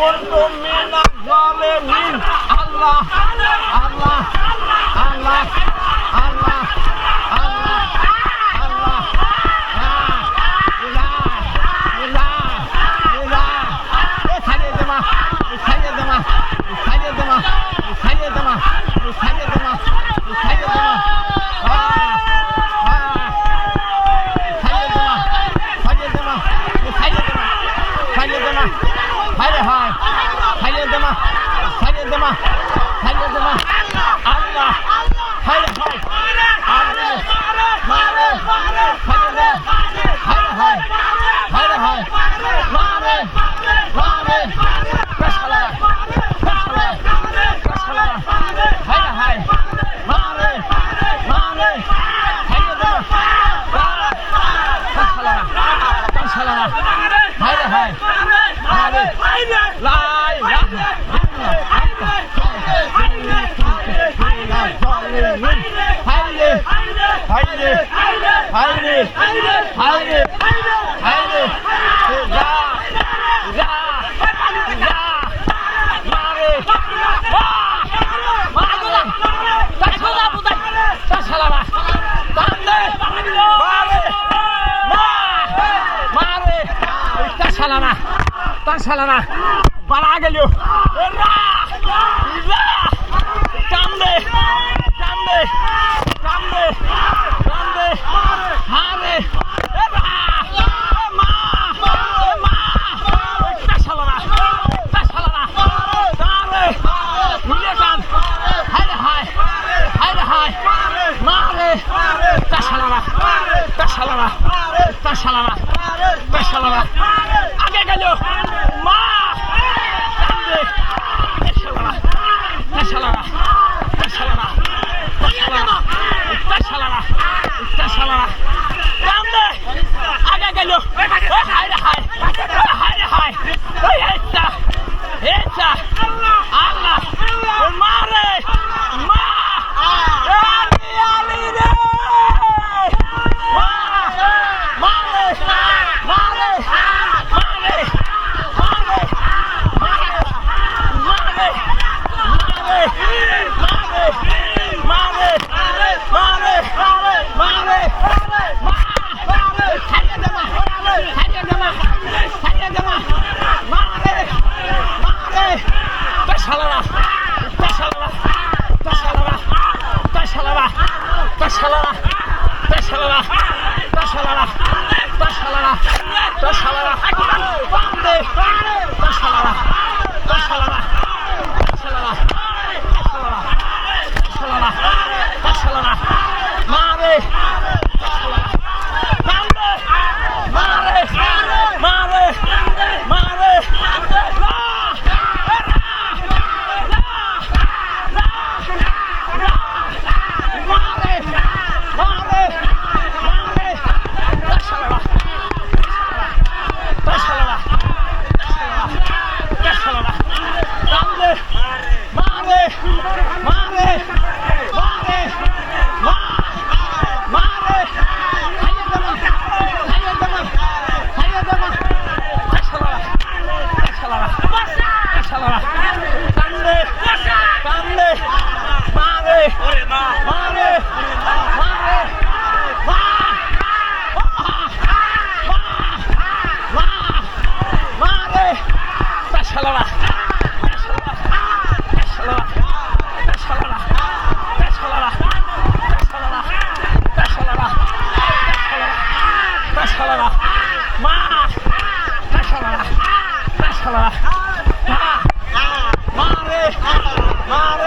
কুনতুম মিনাজ জালিমিন। আল্লাহ আল্লাহ আল্লাহ আল্লাহ আল্লাহ আল্লাহ ছাড়িয়ে দেমা ছাড়িয়ে দেমা ছাড়িয়ে দেমা ছাড়িয়ে দেমা ছাড়িয়ে দেমা ছাড়িয়ে দেমা হায় হায় হায় দেমা হায় দেমা হায় দেমা আল্লাহ হায় হায় মারে মারে হায় দে হায় হায় হায় হায় মারে মারে কশলা কশলা কশলা হায় হায় মারে মারে হায় দেমা কশলা কশলা হায় হায় মারে লাই হায়রে হায়রে হায়রে হায়রে হায়রে যা যা যা মারে মারে তাছালা বুদাই তাছালা না বান্দে মারে মারে তাছালা না তাছালা না বাড়া গেল কান্দে কান্দে কান্দে কান্দে হারে মা মা তাছালা না তাছালা না তারে মিলে কান হায় হায় হায় হায় মারে তাছালা না তাছালা না তাছালা না তাছালা না আগে গেল মা কান্দে তাছালা না তাছালা না তাছালা না তাছালা না তাছালা না কান্দে আগে গেল হায় হায় হায় হায় ওই এটা এটা আল্লাহ মারে মা আলি রে মারে মারে মারে মারে